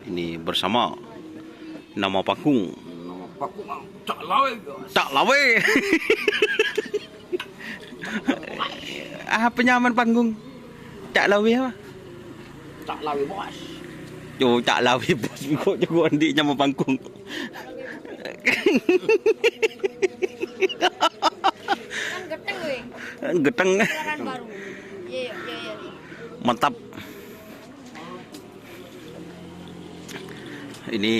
Ini bersama nama panggung Cak Lawe. Cak Lawe. Penyaman panggung Cak Lawe apa? Cak Lawe bos. Yo Cak Lawe bos kok jago andi nama panggung. Kan geteng gue. Geteng. Silakan baru. Iya. Mantap. Ini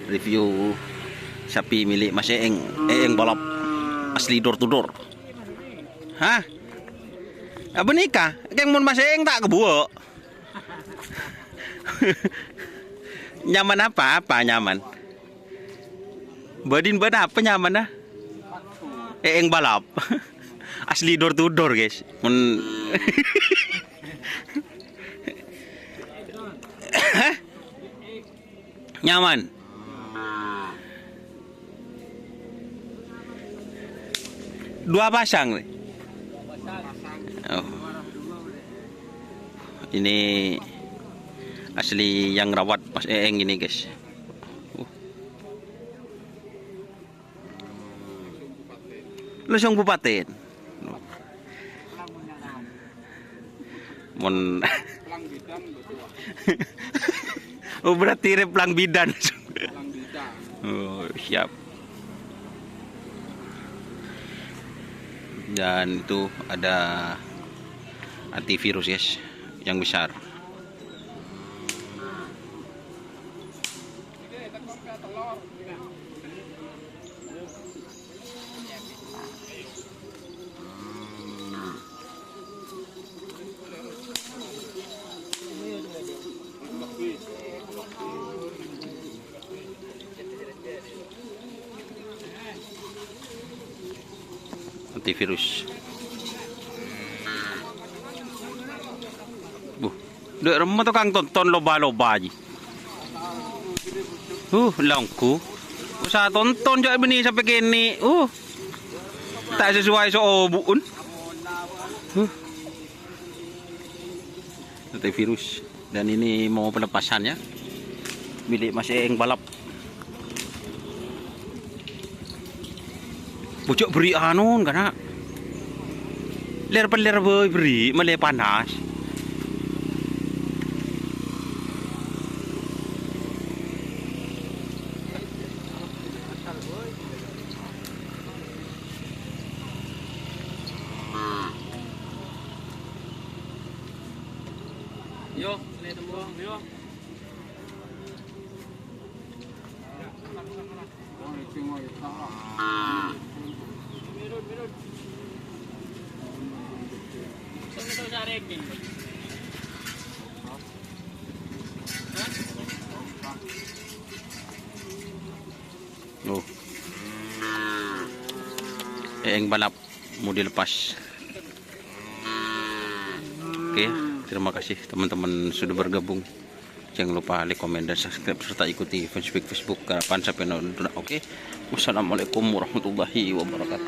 review sapi milik Mas Eeng balap asli door to door. Hah? Apa nikah? Keng mun Mas Eeng tak kebuo. Nyaman apa? Apa nyaman? Badin apa nyaman ah? Eeng balap. Asli door to door, guys. Hah? Nyaman. Dua pasang nih. Oh. Ini asli yang rawat Mas Eeng ini, guys. Lesung Bupaten. Mon. Oh berarti replang bidan. Oh siap. Dan itu ada antivirus guys yang besar. Antivirus. Dek remah tu kang tonton loba-loba aja. Langku. Usah tonton je bini sampai kini. Tak sesuai soobun. Antivirus. Dan ini mau pelepasannya milik Mas Eeng balap. Pucuk beri anon karena ler beri mele panas. Yo, lihat buang, yo. Eeng balap mau dilepas. Oke, terima kasih teman-teman sudah bergabung. Jangan lupa like, komen, dan subscribe serta ikuti Facebook Karapan sampai nonton. Oke, wassalamualaikum warahmatullahi wabarakatuh.